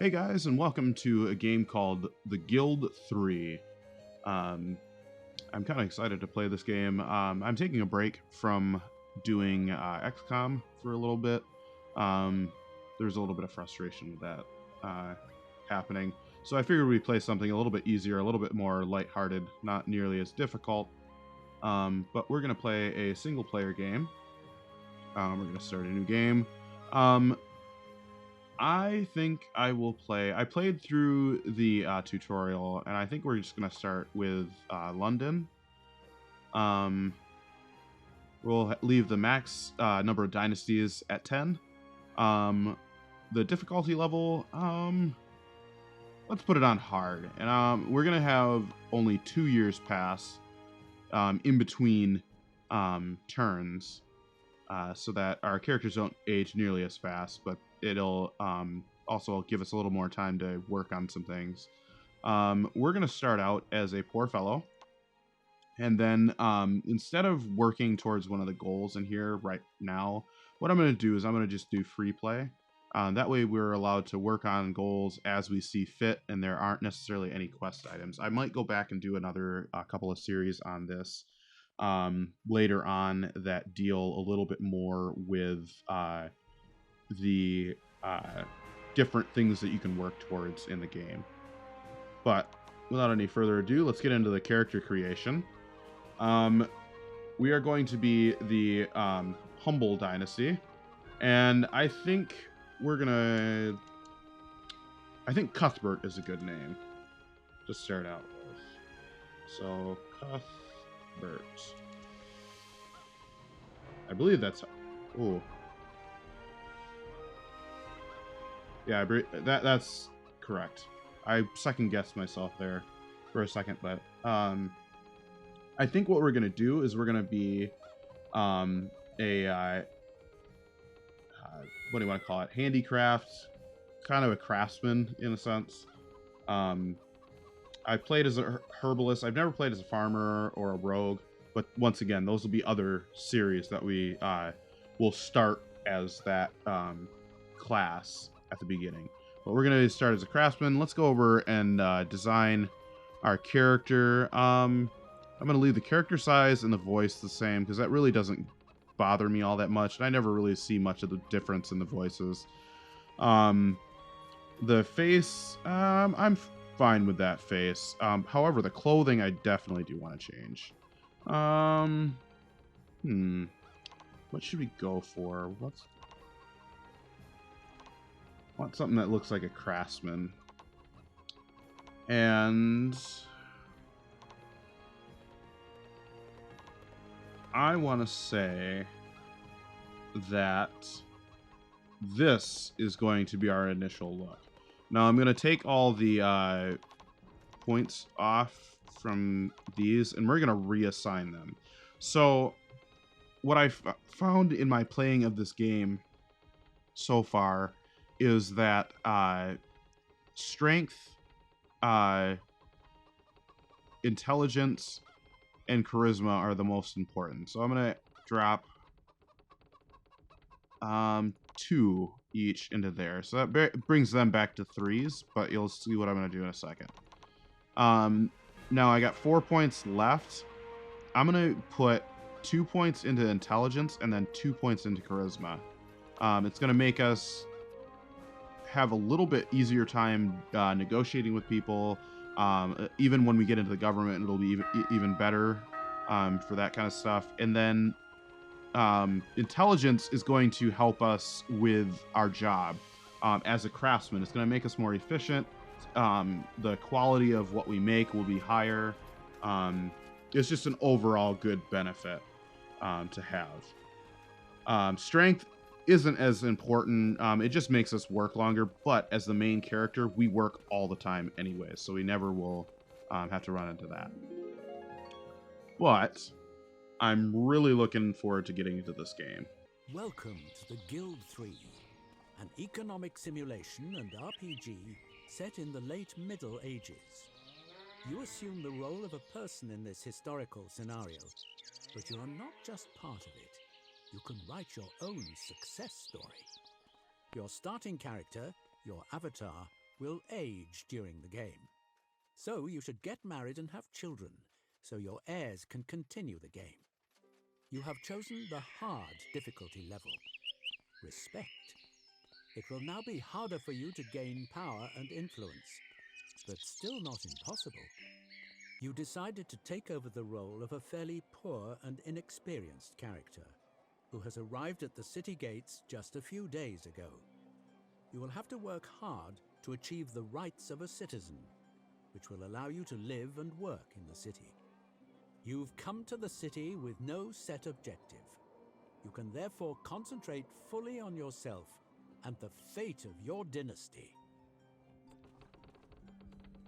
Hey guys, and welcome to a game called The Guild 3. I'm kind of excited to play this game. I'm taking a break from doing XCOM for a little bit. There's a little bit of frustration with that happening. So I figured we'd play something a little bit easier, a little bit more lighthearted, not nearly as difficult. But we're going to play a single-player game. We're going to start a new game. I think I will play. I played through the tutorial, and I think we're just going to start with London. We'll leave the max number of dynasties at 10. The difficulty level, let's put it on hard. And we're going to have only 2 years pass in between turns so that our characters don't age nearly as fast, but it'll also give us a little more time to work on some things. We're going to start out as a poor fellow. And then instead of working towards one of the goals in here right now, what I'm going to do is I'm going to just do free play. That way we're allowed to work on goals as we see fit, and there aren't necessarily any quest items. I might go back and do another couple of series on this later on that deal a little bit more with the different things that you can work towards in the game. But without any further ado, let's get into the character creation. We are going to be the Humble Dynasty, and I think I think Cuthbert is a good name to start out with. So Cuthbert. I believe that's... Ooh. Yeah, that's correct. I second-guessed myself there for a second, but I think what we're going to do is we're going to be what do you want to call it? Handicraft, kind of a craftsman in a sense. I played as a herbalist. I've never played as a farmer or a rogue, but once again, those will be other series that we will start as that class at the beginning. But we're going to start as a craftsman. Let's go over and design our character. I'm going to leave the character size and the voice the same because that really doesn't bother me all that much, and I never really see much of the difference in the voices. The face, I'm fine with that face. However, the clothing I definitely do want to change. What should we go for? Want something that looks like a craftsman. And I want to say that this is going to be our initial look. Now I'm going to take all the points off from these, and we're going to reassign them. So what I found in my playing of this game so far is that strength, intelligence, and charisma are the most important. So I'm going to drop 2 each into there. So that brings them back to 3s, but you'll see what I'm going to do in a second. Now I got 4 points left. I'm going to put 2 points into intelligence and then 2 points into charisma. It's going to make us have a little bit easier time negotiating with people. Even when we get into the government, it'll be even better for that kind of stuff. And then intelligence is going to help us with our job as a craftsman. It's going to make us more efficient. The quality of what we make will be higher. It's just an overall good benefit to have. Strength isn't as important. It just makes us work longer, but as the main character, we work all the time anyway, so we never will have to run into that. But I'm really looking forward to getting into this game. Welcome to the Guild 3, an economic simulation and RPG set in the late Middle Ages. You assume the role of a person in this historical scenario, but you are not just part of it. You can write your own success story. Your starting character, your avatar, will age during the game. So you should get married and have children, so your heirs can continue the game. You have chosen the hard difficulty level, respect. It will now be harder for you to gain power and influence, but still not impossible. You decided to take over the role of a fairly poor and inexperienced character, who has arrived at the city gates just a few days ago. You will have to work hard to achieve the rights of a citizen, which will allow you to live and work in the city. You've come to the city with no set objective. You can therefore concentrate fully on yourself and the fate of your dynasty.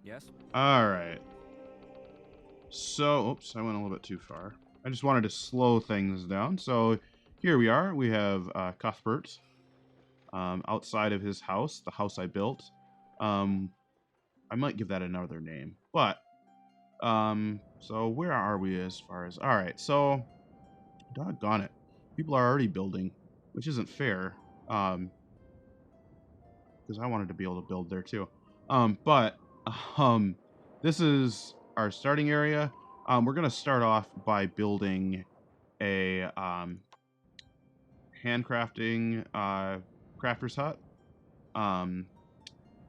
Yes? All right. So, oops, I went a little bit too far. I just wanted to slow things down. So here we are. We have Cuthbert outside of his house, the house I built. I might give that another name. But, so where are we as far as... All right, so, doggone it. People are already building, which isn't fair. Because I wanted to be able to build there too. But this is our starting area. We're going to start off by building a handcrafting crafter's hut.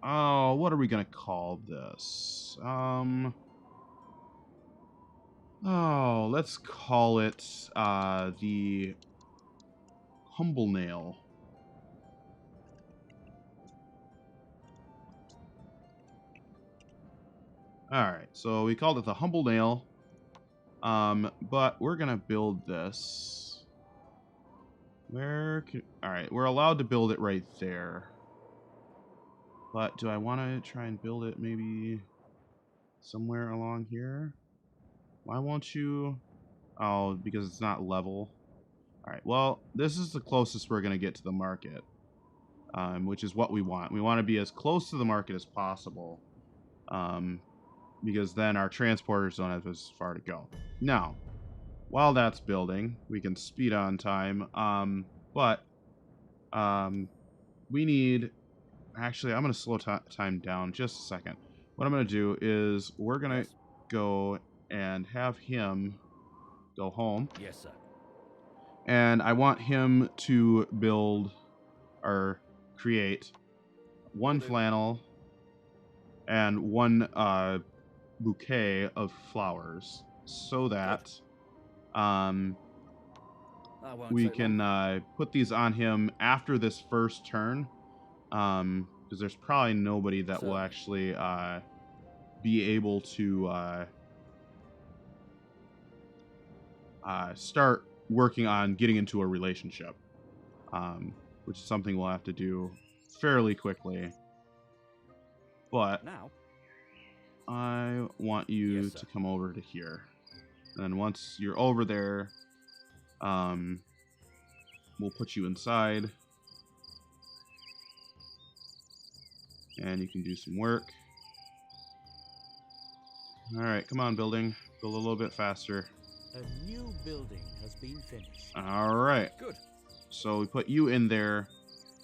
Oh, what are we going to call this? Oh, let's call it the Humble Nail. Alright, so we called it the Humble Nail. But we're gonna build this. Alright, we're allowed to build it right there. But do I want to try and build it maybe somewhere along here? Why won't you? Oh, because it's not level. Alright, well, this is the closest we're gonna get to the market. Which is what we want. We want to be as close to the market as possible. Because then our transporters don't have as far to go. Now, while that's building, we can speed on time. We need... Actually, I'm going to slow time down just a second. What I'm going to do is we're going to go and have him go home. Yes, sir. And I want him to build or create one flannel and one bouquet of flowers so that we can put these on him after this first turn, because there's probably nobody that will actually be able to start working on getting into a relationship, which is something we'll have to do fairly quickly. But now I want you to come over to here. And then once you're over there, we'll put you inside. And you can do some work. Alright, come on, building. Build a little bit faster. A new building has been finished. Alright. Good. So we put you in there.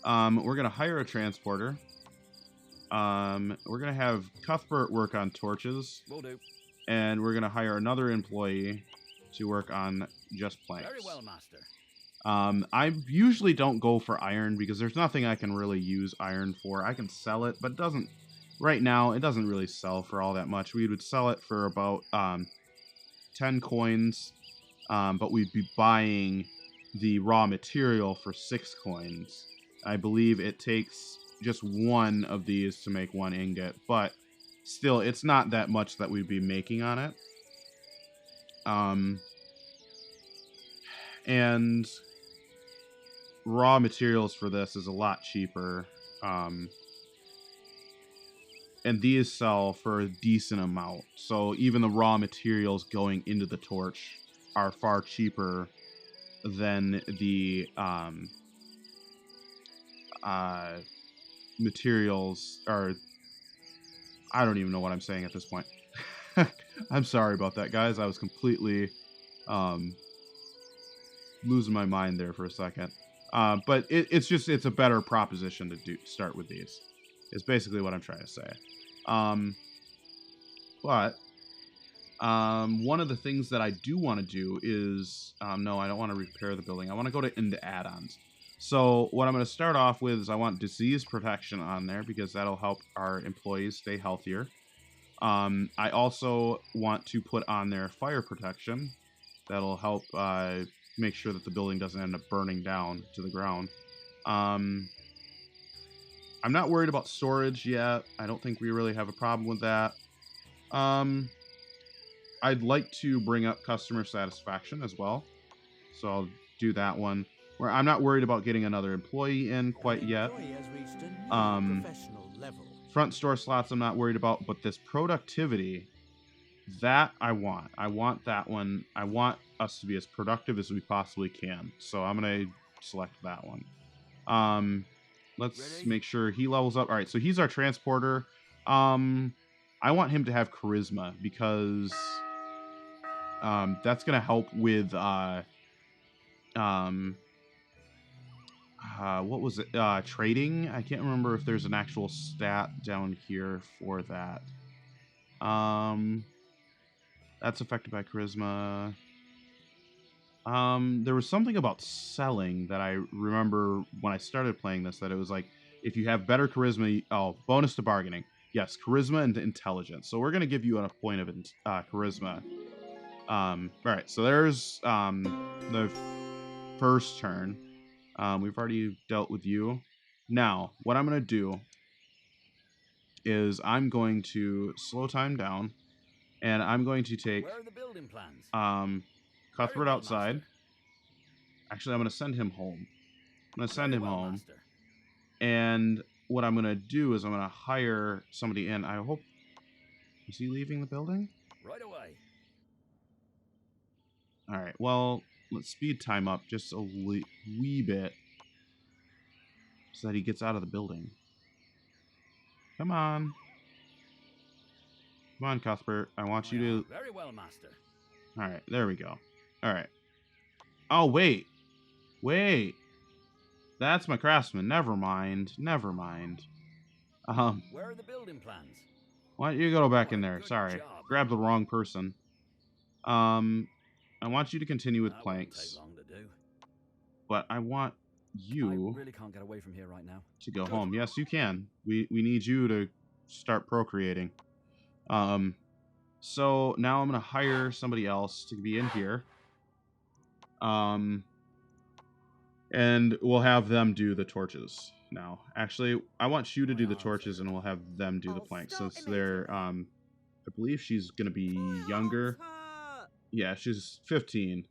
We're going to hire a transporter. We're going to have Cuthbert work on torches. Will do. And we're going to hire another employee to work on just planks. Very well, master. I usually don't go for iron because there's nothing I can really use iron for. I can sell it, but it doesn't... Right now, it doesn't really sell for all that much. We would sell it for about 10 coins, but we'd be buying the raw material for 6 coins. I believe it takes just one of these to make 1 ingot, but still, it's not that much that we'd be making on it. And raw materials for this is a lot cheaper. And these sell for a decent amount. So even the raw materials going into the torch are far cheaper than the materials, or I don't even know what I'm saying at this point. I'm sorry about that, guys. I was completely losing my mind there for a second. But it's a better proposition to start with these. is basically what I'm trying to say. But one of the things that I do want to do is, no, I don't want to repair the building. I want to go into add-ons. So what I'm going to start off with is I want disease protection on there because that'll help our employees stay healthier. I also want to put on there fire protection. That'll help make sure that the building doesn't end up burning down to the ground. I'm not worried about storage yet. I don't think we really have a problem with that. I'd like to bring up customer satisfaction as well. So I'll do that one. Where I'm not worried about getting another employee in quite yet. Front store slots I'm not worried about, but this productivity, that I want. I want that one. I want us to be as productive as we possibly can. So I'm going to select that one. Let's make sure he levels up. All right, so he's our transporter. I want him to have charisma because that's going to help with what was it? Trading? I can't remember if there's an actual stat down here for that. That's affected by charisma. There was something about selling that I remember when I started playing this, that it was like, if you have better charisma, bonus to bargaining. Yes, charisma and intelligence. So we're going to give you a point of charisma. All right, so there's the first turn. We've already dealt with you. Now, what I'm going to do is I'm going to slow time down, and I'm going to take Where are the building plans? Cuthbert outside. Actually, I'm going to send him home. I'm going to send him home. Master. And what I'm going to do is I'm going to hire somebody in. I hope... Is he leaving the building? Right away. All right, well, let's speed time up just a wee bit so that he gets out of the building. Come on. Come on, Cuthbert. I want you to... Very well, master. All right, there we go. All right. Oh, wait. Wait. That's my craftsman. Never mind. Never mind. Where are the building plans? Why don't you go back in there? Good Sorry. job. Grabbed the wrong person. I want you to continue with That planks. won't take long to do. But I want you I really can't get away from here right now. to go home. Yes, you can. We need you to start procreating. So now I'm going to hire somebody else to be in here. And we'll have them do the torches now. Actually, I want you to do the torches, and we'll have them do the planks, since they're, I believe she's going to be younger. Yeah, she's 15.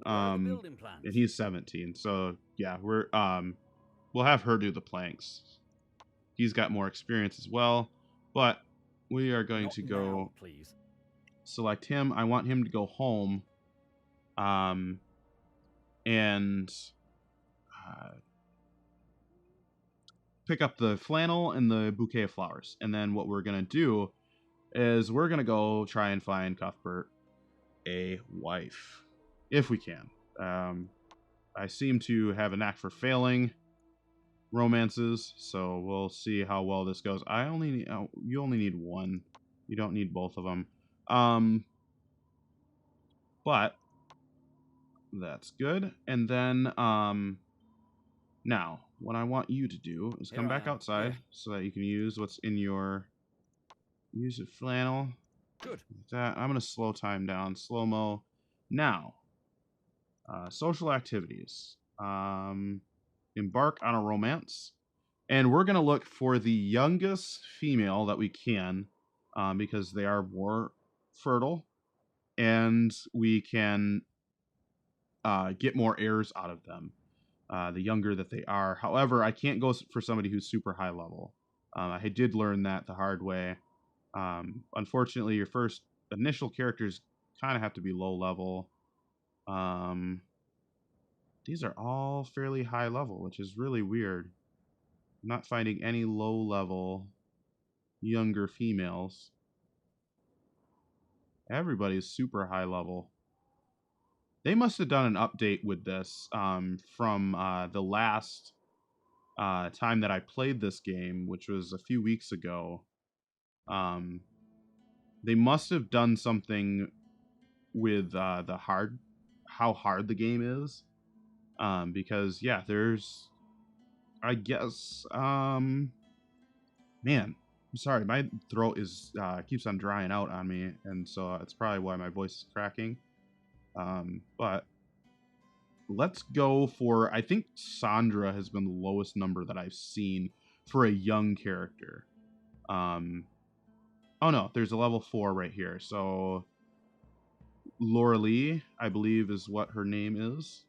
And he's 17. So, yeah, we'll have her do the planks. He's got more experience as well, but we are going to go please. Select him. I want him to go home. And pick up the flannel and the bouquet of flowers. And then what we're going to do is we're going to go try and find Cuthbert a wife, if we can. I seem to have a knack for failing romances, so we'll see how well this goes. You only need one. You don't need both of them. But that's good. And then now what I want you to do is come back outside so that you can use what's in your flannel. Good. Like that. I'm gonna slow time down, slow-mo. Now, social activities. Embark on a romance, and we're gonna look for the youngest female that we can, because they are more fertile, and we can get more heirs out of them the younger that they are. However, I can't go for somebody who's super high level. I did learn that the hard way. Unfortunately, your first initial characters kind of have to be low level. These are all fairly high level, which is really weird. I'm not finding any low level younger females. Everybody's super high level. They must have done an update with this from the last time that I played this game, which was a few weeks ago, they must have done something with how hard the game is. Because yeah, there's, I guess, man, I'm sorry, my throat is keeps on drying out on me, and so it's probably why my voice is cracking. But let's go for, I think Sandra has been the lowest number that I've seen for a young character. Oh no, there's a level 4 right here. So Laura Lee, I believe, is what her name is.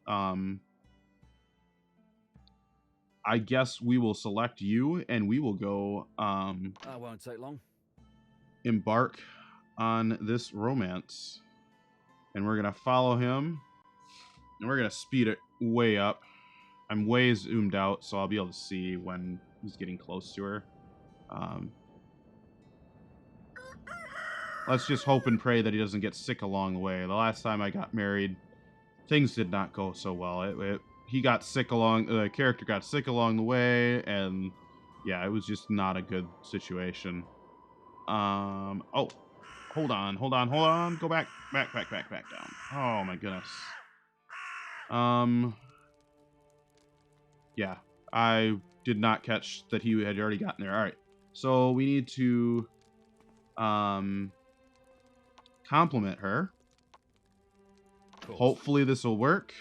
I guess we will select you, and we will go That won't take long. embark on this romance. And we're gonna follow him, and we're gonna speed it way up. I'm way zoomed out, so I'll be able to see when he's getting close to her. Let's just hope and pray that he doesn't get sick along the way. The last time I got married, things did not go so well. He got sick the character got sick along the way, and yeah, it was just not a good situation. Oh, hold on. Go back down. Oh my goodness. Yeah, I did not catch that he had already gotten there. All right, so we need to compliment her. Hopefully this will work.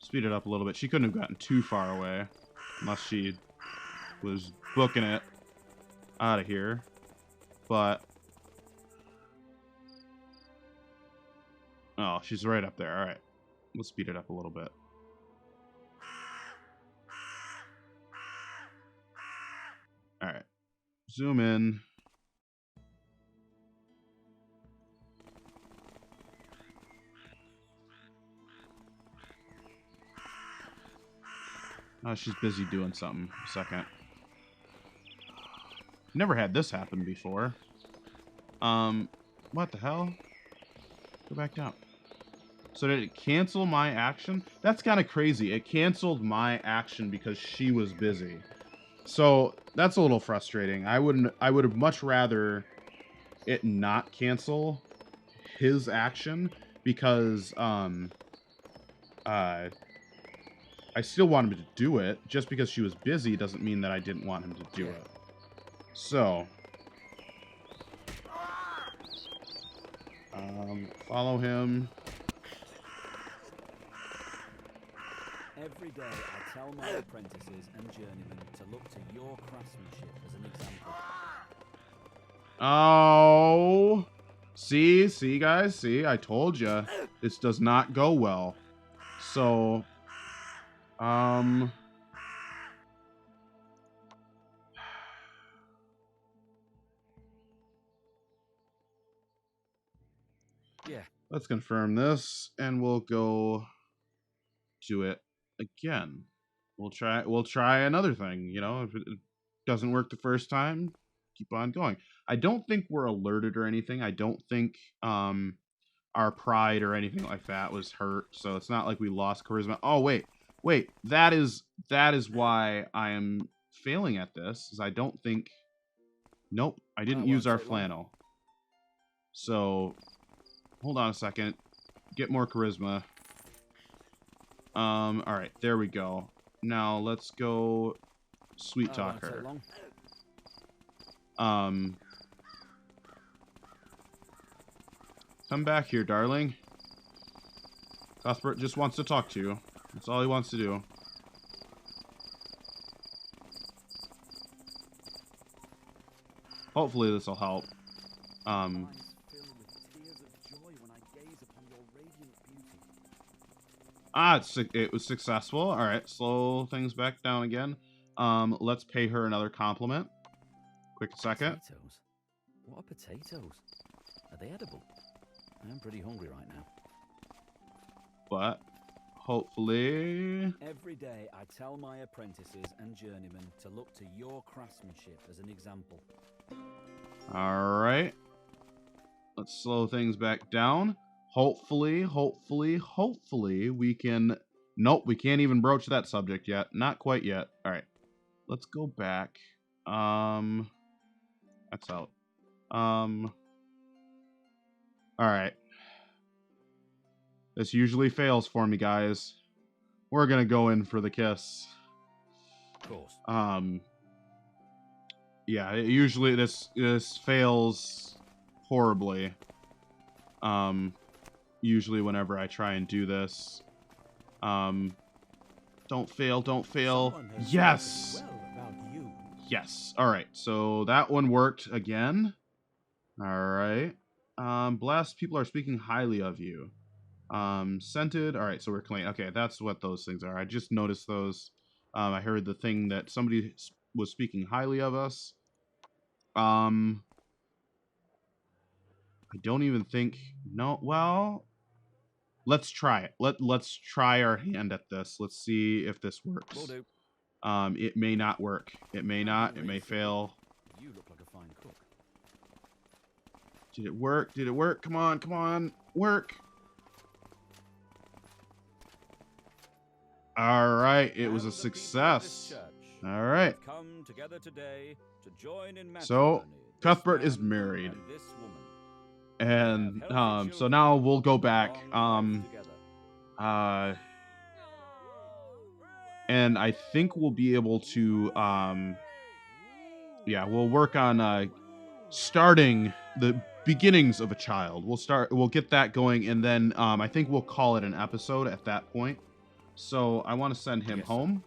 Speed it up a little bit. She couldn't have gotten too far away unless she was booking it out of here. But oh, she's right up there. All right, we'll speed it up a little bit. All right, zoom in. Oh, she's busy doing something. A second. Never had this happen before. What the hell? Go back down. So did it cancel my action? That's kind of crazy. It canceled my action because she was busy. So that's a little frustrating. I would have much rather it not cancel his action because I still want him to do it. Just because she was busy doesn't mean that I didn't want him to do it. So follow him. Every day I tell my apprentices and journeymen to look to your craftsmanship as an example. Oh, see guys, see, I told you this does not go well. So yeah, let's confirm this, and we'll go do it again. We'll try another thing. You know, if it doesn't work the first time, keep on going. I don't think we're alerted or anything. I don't think our pride or anything like that was hurt, so it's not like we lost charisma. Oh wait, that is why I am failing at this. Is I don't think. Nope, I didn't use our flannel. So hold on a second. Get more charisma. All right, there we go. Now let's go sweet talk her. Come back here, darling. Cuthbert just wants to talk to you. That's all he wants to do. Hopefully this will help. It was successful. All right, slow things back down again. Let's pay her another compliment. Quick second. Potatoes? What are potatoes? Are they edible? I'm pretty hungry right now. But hopefully... Every day I tell my apprentices and journeymen to look to your craftsmanship as an example. All right. Let's slow things back down. Hopefully we can Nope, we can't even broach that subject yet. Not quite yet. All right. Let's go back. That's out. All right. This usually fails for me, guys. We're gonna go in for the kiss. Of course. Yeah, usually this fails horribly. Usually whenever I try and do this. Don't fail, don't fail. Yes! Well about you. Yes. Alright, so that one worked again. Alright. Blessed, people are speaking highly of you. Scented, alright, so we're clean. Okay, that's what those things are. I just noticed those. I heard the thing that somebody was speaking highly of us. I don't even think, no, well, let's try it. Let's try our hand at this. Let's see if this works. Will do. It may not work. It may not. It may fail. You look like a fine cook. Did it work? Did it work? Come on, come on. Work. All right, it was a success. All right. Come together today to join in So, Cuthbert is married. And so now we'll go back. And I think we'll be able to yeah, we'll work on starting the beginnings of a child. We'll get that going, and then I think we'll call it an episode at that point. So I want to send him home.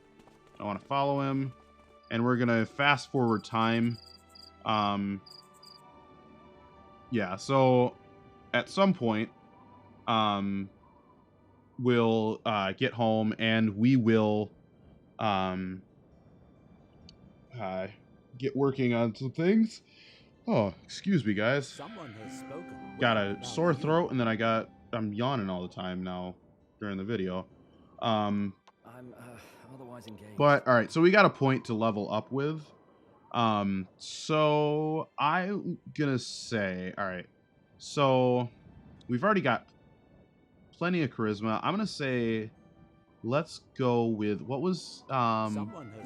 I want to follow him, and we're gonna fast forward time. Yeah, so at some point, we'll get home, and we will get working on some things. Oh, excuse me, guys. Someone has spoken. Got a sore throat, and then I'm yawning all the time now during the video. I'm otherwise engaged. But all right, so we got a point to level up with. So I'm gonna say, all right, so we've already got plenty of charisma. I'm gonna say, let's go with what was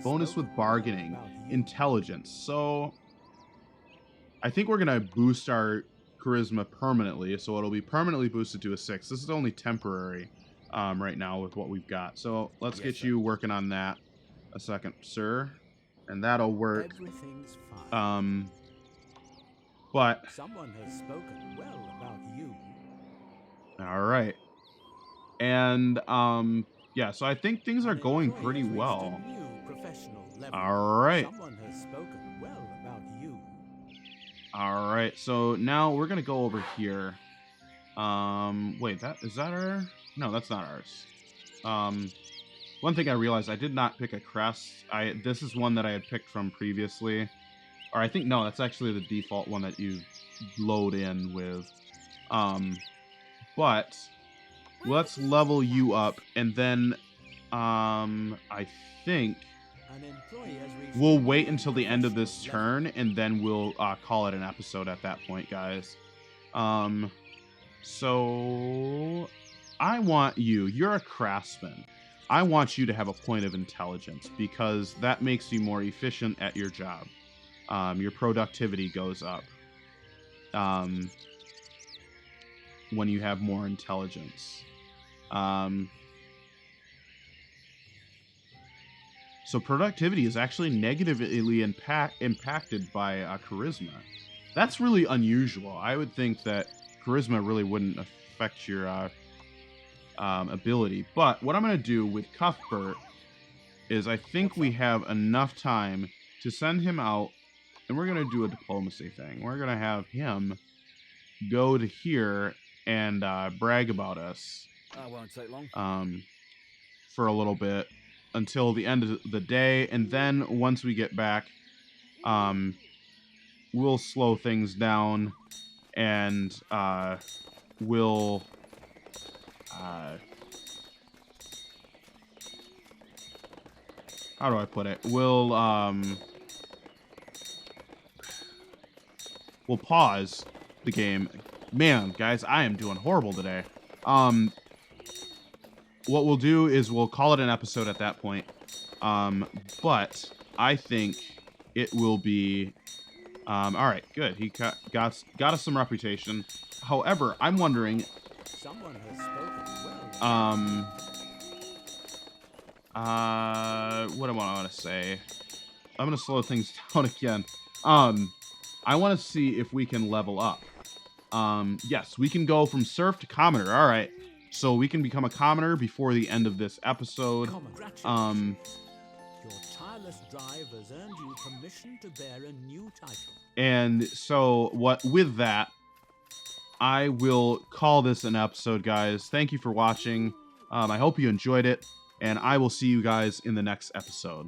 bonus with bargaining, intelligence. So I think we're gonna boost our charisma permanently, so it'll be permanently boosted to a 6. This is only temporary right now with what we've got. So let's get you working on that a second, sir, and that'll work. Everything's fine. But someone has spoken well about you. All right, and yeah, so I think things are going pretty well. All right. Someone has spoken well about you. All right, so now we're gonna go over here. Wait, is that our? No, that's not ours. One thing I realized, I did not pick a crest. This is one that I had picked from previously, or I think no, that's actually the default one that you load in with. But let's level you up, and then I think we'll wait until the end of this turn, and then we'll call it an episode at that point, guys. So I want you're a craftsman. I want you to have a point of intelligence, because that makes you more efficient at your job. Your productivity goes up when you have more intelligence. So productivity is actually negatively impacted by charisma. That's really unusual. I would think that charisma really wouldn't affect your ability. But what I'm going to do with Cuthbert is I think we have enough time to send him out, and we're going to do a diplomacy thing. We're going to have him go to here and brag about us. That won't take long. For a little bit until the end of the day, and then once we get back, we'll slow things down, and we'll how do I put it? We'll pause the game. Man, guys, I am doing horrible today. what we'll do is we'll call it an episode at that point. But I think it will be... all right, good. He got us some reputation. However, I'm wondering... Someone has spoken well. What do I want to say? I'm going to slow things down again. I want to see if we can level up. Yes, we can go from serf to commoner. All right. So we can become a commoner before the end of this episode. Your tireless drive has earned you permission to bear a new title. And so with that, I will call this an episode, guys. Thank you for watching. I hope you enjoyed it, and I will see you guys in the next episode.